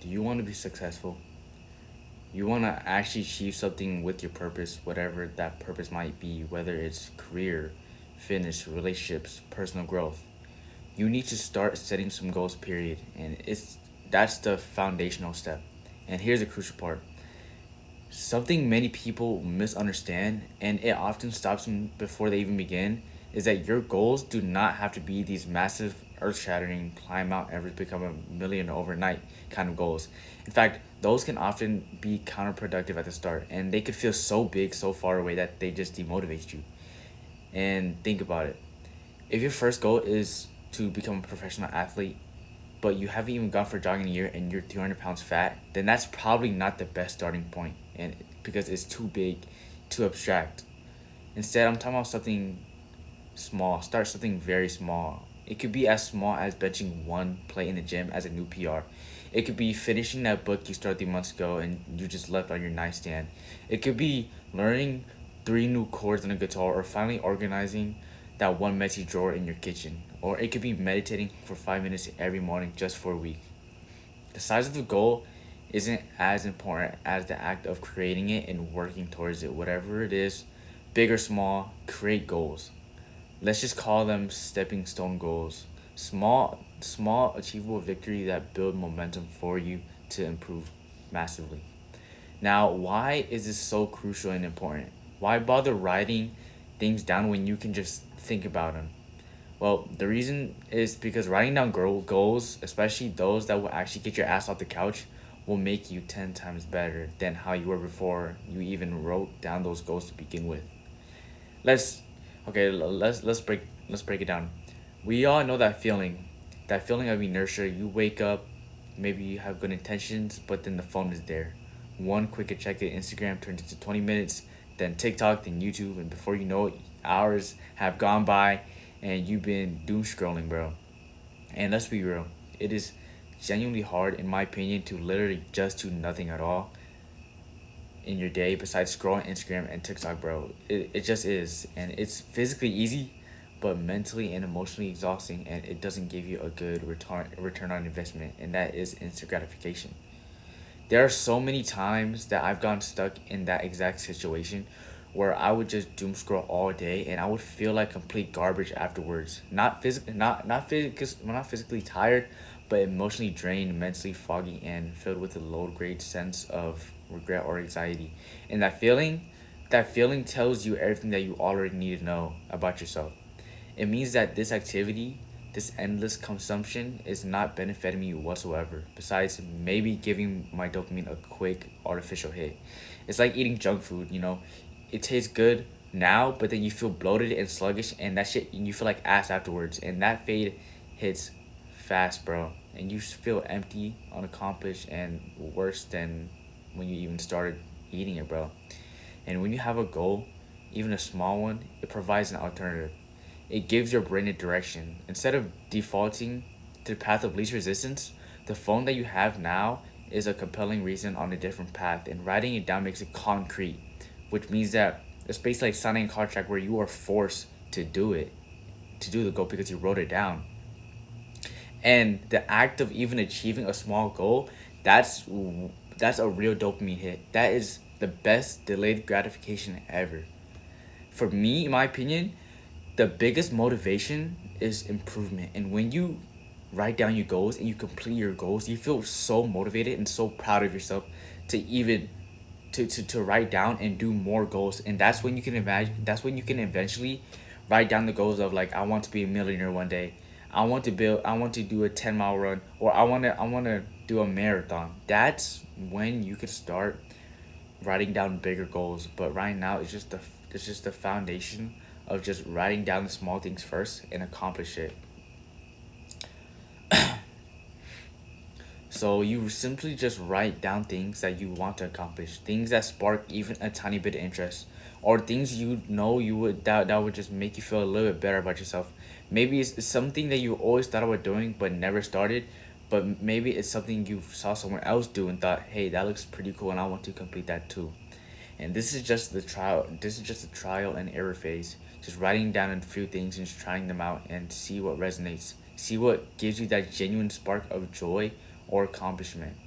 Do you want to be successful? You want to actually achieve something with your purpose, whatever that purpose might be, whether it's career, fitness, relationships, personal growth. You need to start setting some goals, period. And that's the foundational step. And here's the crucial part. Something many people misunderstand, and it often stops them before they even begin, is that your goals do not have to be these massive, earth shattering, climb Mount Everest, become a million overnight kind of goals. In fact, those can often be counterproductive at the start, and they could feel so big, so far away that they just demotivate you. And think about it. If your first goal is to become a professional athlete, but you haven't even gone for jogging a year and you're 200 pounds fat, then that's probably not the best starting point, and because it's too big, too abstract. Instead, I'm talking about something small. Start something very small. It could be as small as benching one plate in the gym as a new PR. It could be finishing that book you started 3 months ago and you just left on your nightstand. It could be learning three new chords on a guitar or finally organizing that one messy drawer in your kitchen. Or it could be meditating for 5 minutes every morning just for a week. The size of the goal isn't as important as the act of creating it and working towards it. Whatever it is, big or small, create goals. Let's just call them stepping stone goals. Small achievable victory that build momentum for you to improve massively. Now, why is this so crucial and important? Why bother writing things down when you can just think about them? Well, the reason is because writing down goals, especially those that will actually get your ass off the couch, will make you 10 times better than how you were before you even wrote down those goals to begin with. Let's okay, let's break it down. We all know that feeling. That feeling of inertia. You wake up, maybe you have good intentions, but then the phone is there. One quick check at Instagram turns into 20 minutes, then TikTok, then YouTube, and before you know it, hours have gone by and you've been doom scrolling, bro. And let's be real, it is genuinely hard, in my opinion, to literally just do nothing at all in your day besides scrolling Instagram and TikTok, bro. It just is. And it's physically easy, but mentally and emotionally exhausting, and it doesn't give you a good return on investment, and that is instant gratification. There are so many times that I've gotten stuck in that exact situation where I would just doom scroll all day and I would feel like complete garbage afterwards. Not physically tired, but emotionally drained, mentally foggy, and filled with a low grade sense of regret or anxiety. And that feeling tells you everything that you already need to know about yourself. It means that this activity, this endless consumption, is not benefiting me whatsoever, besides maybe giving my dopamine a quick artificial hit. It's like eating junk food, you know? It tastes good now, but then you feel bloated and sluggish, and that shit, you feel like ass afterwards. And that fade hits fast, bro. And you feel empty, unaccomplished, and worse than when you even started eating it, bro. And when you have a goal, even a small one, it provides an alternative. It gives your brain a direction. Instead of defaulting to the path of least resistance, the phone that you have now is a compelling reason on a different path, and writing it down makes it concrete, which means that it's basically like signing a contract where you are forced to do it, to do the goal because you wrote it down. And the act of even achieving a small goal, that's that's a real dopamine hit. That is the best delayed gratification ever. For me, in my opinion, the biggest motivation is improvement. And when you write down your goals and you complete your goals, you feel so motivated and so proud of yourself to even to write down and do more goals. And that's when you can imagine, that's when you can eventually write down the goals of like, I want to be a millionaire one day. I want to do a 10-mile run, or I want to do a marathon. That's when you can start writing down bigger goals. But right now it's just the foundation of just writing down the small things first and accomplish it. So you simply just write down things that you want to accomplish, things that spark even a tiny bit of interest, or things you know you would that would just make you feel a little bit better about yourself. Maybe it's something that you always thought about doing but never started, but maybe it's something you saw someone else do and thought, hey, that looks pretty cool and I want to complete that too. And this is just the trial and error phase. Just writing down a few things and just trying them out and see what resonates. See what gives you that genuine spark of joy or accomplishment.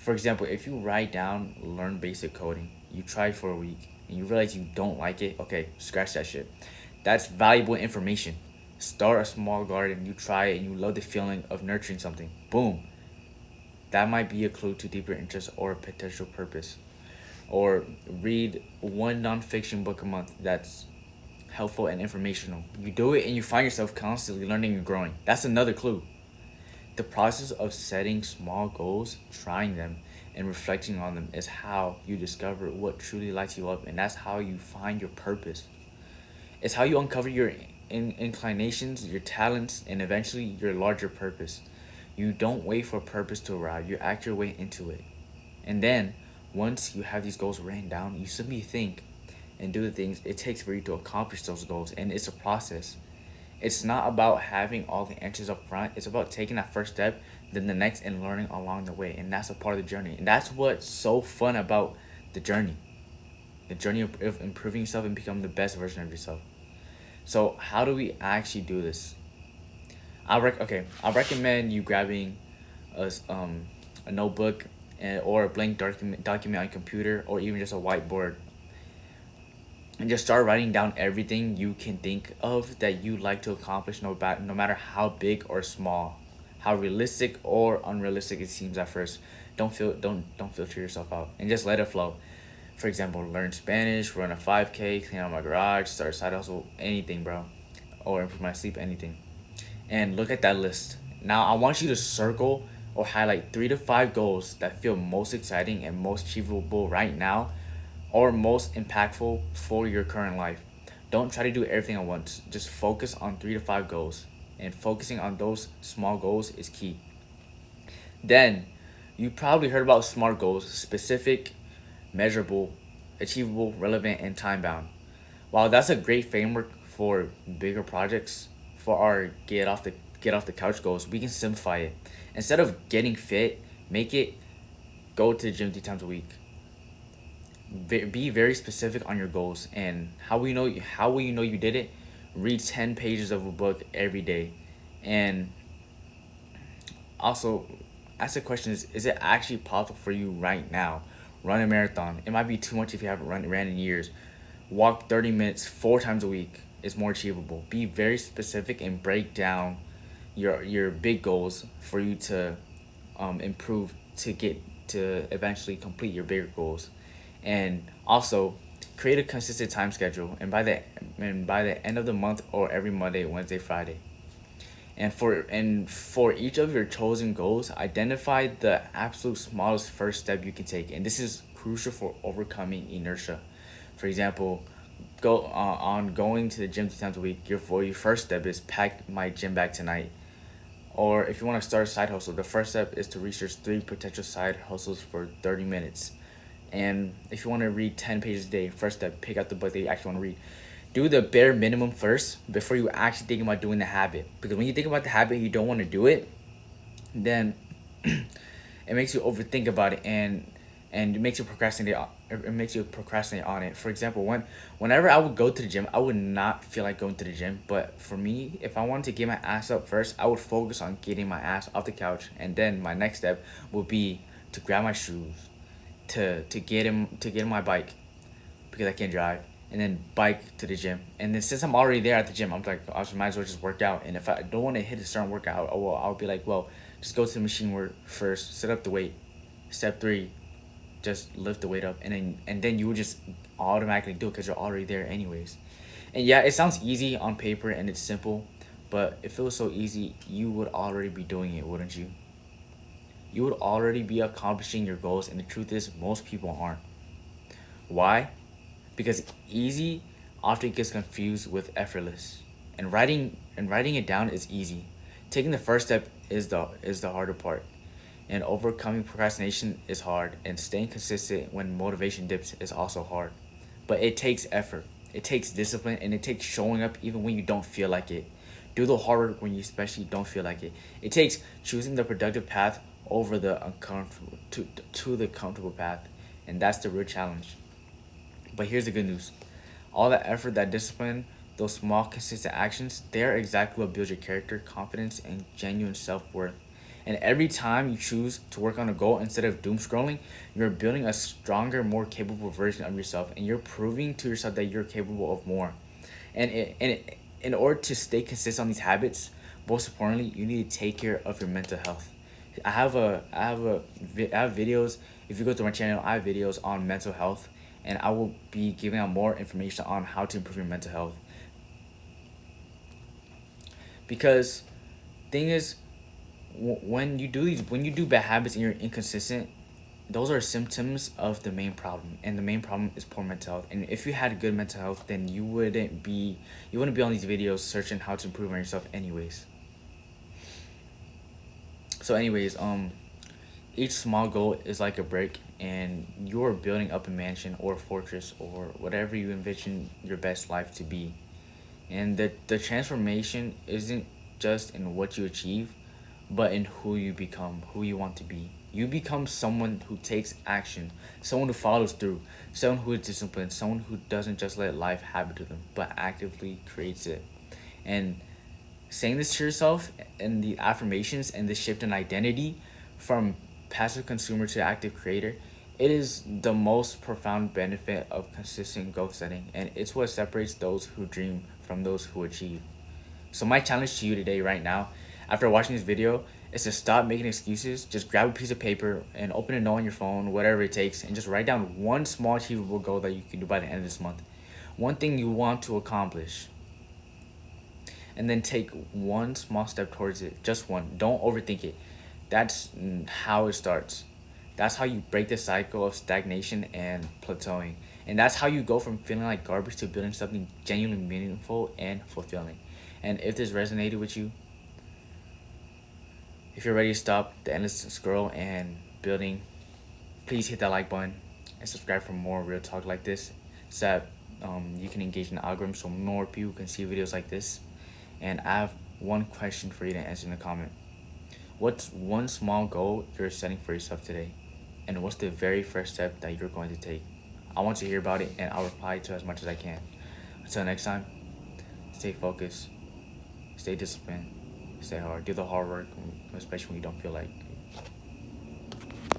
For example, if you write down learn basic coding, you try it for a week and you realize you don't like it, okay, scratch that shit. That's valuable information. Start a small garden, you try it and you love the feeling of nurturing something. Boom. That might be a clue to deeper interest or a potential purpose. Or read one nonfiction book a month that's helpful and informational. You do it and you find yourself constantly learning and growing. That's another clue. The process of setting small goals, trying them, and reflecting on them is how you discover what truly lights you up, and that's how you find your purpose. It's how you uncover your inclinations, your talents, and eventually your larger purpose. You don't wait for purpose to arrive, you act your way into it. And then, once you have these goals written down, you simply think and do the things it takes for you to accomplish those goals, and it's a process. It's not about having all the answers up front. It's about taking that first step, then the next, and learning along the way. And that's a part of the journey. And that's what's so fun about the journey. The journey of improving yourself and becoming the best version of yourself. So how do we actually do this? I recommend you grabbing a notebook or a blank document on your computer or even just a whiteboard and just start writing down everything you can think of that you like to accomplish, no matter how big or small, how realistic or unrealistic it seems at first. Don't filter yourself out and just let it flow. For example, learn Spanish, run a 5K, clean out my garage, start a side hustle, anything, bro, or improve my sleep, anything. And look at that list. Now I want you to circle or highlight 3 to 5 goals that feel most exciting and most achievable right now or most impactful for your current life. Don't try to do everything at once. Just focus on 3 to 5 goals. And focusing on those small goals is key. Then, you probably heard about SMART goals: specific, measurable, achievable, relevant, and time bound. While that's a great framework for bigger projects, for our get off the couch goals, we can simplify it. Instead of getting fit, make it go to the gym 3 times a week. Be very specific on your goals and how will you know you did it. Read 10 pages of a book every day, and also ask the question: is it actually possible for you right now? Run a marathon. It might be too much if you haven't ran in years. Walk 30 minutes 4 times a week is more achievable. Be very specific and break down your big goals for you to improve to get to eventually complete your bigger goals. And also create a consistent time schedule, and by the end of the month or every Monday, Wednesday, Friday. And for each of your chosen goals, identify the absolute smallest first step you can take, and this is crucial for overcoming inertia. For example, go on going to the gym 2 times a week. Your first step is pack my gym bag tonight. Or if you want to start a side hustle, the first step is to research 3 potential side hustles for 30 minutes. And if you want to read 10 pages a day, first step, pick out the book that you actually want to read. Do the bare minimum first before you actually think about doing the habit. Because when you think about the habit, you don't want to do it, then it makes you overthink about it, and it makes you procrastinate. It makes you procrastinate on it. For example, whenever I would go to the gym, I would not feel like going to the gym. But for me, if I wanted to get my ass up first, I would focus on getting my ass off the couch, and then my next step would be to grab my shoes, to get in my bike because I can't drive, and then bike to the gym. And then since I'm already there at the gym, I'm like, I might as well just work out. And if I don't want to hit a certain workout, I'll be like, well, just go to the machine first, set up the weight. Step three, just lift the weight up, and then you would just automatically do it because you're already there anyways. And yeah, it sounds easy on paper and it's simple, but if it was so easy, you would already be doing it, wouldn't you? You would already be accomplishing your goals, and the truth is, most people aren't. Why? Because easy often gets confused with effortless. And writing it down is easy. Taking the first step is the harder part. And overcoming procrastination is hard, and staying consistent when motivation dips is also hard. But it takes effort. It takes discipline, and it takes showing up even when you don't feel like it. Do the hard work when you especially don't feel like it. It takes choosing the productive path over the uncomfortable to the comfortable path, and that's the real challenge. But here's the good news. All that effort, that discipline, those small consistent actions, they're exactly what builds your character, confidence, and genuine self-worth. And every time you choose to work on a goal instead of doom scrolling, you're building a stronger, more capable version of yourself, and you're proving to yourself that you're capable of more. In order to stay consistent on these habits, most importantly, you need to take care of your mental health. I have videos. If you go to my channel, I have videos on mental health, and I will be giving out more information on how to improve your mental health. Because thing is, when you do bad habits and you're inconsistent, those are symptoms of the main problem, and the main problem is poor mental health. And if you had good mental health, then you wouldn't be on these videos searching how to improve on yourself anyways. So anyways, each small goal is like a brick, and you're building up a mansion or a fortress or whatever you envision your best life to be. And the transformation isn't just in what you achieve, but in who you become, who you want to be. You become someone who takes action, someone who follows through, someone who is disciplined, someone who doesn't just let life happen to them, but actively creates it. And saying this to yourself and the affirmations and the shift in identity from passive consumer to active creator, it is the most profound benefit of consistent goal setting, and it's what separates those who dream from those who achieve. So my challenge to you today, right now, after watching this video, is to stop making excuses. Just grab a piece of paper and open a note on your phone, whatever it takes, and just write down one small achievable goal that you can do by the end of this month. One thing you want to accomplish. And then take one small step towards it. Just one. Don't overthink it. That's how it starts. That's how you break the cycle of stagnation and plateauing. And that's how you go from feeling like garbage to building something genuinely meaningful and fulfilling. And if this resonated with you, if you're ready to stop the endless scroll and building, please hit that like button and subscribe for more real talk like this, so that you can engage in the algorithm so more people can see videos like this. And I have one question for you to answer in the comment. What's one small goal you're setting for yourself today? And what's the very first step that you're going to take? I want to hear about it, and I'll reply to as much as I can. Until next time, stay focused, stay disciplined, stay hard, do the hard work, especially when you don't feel like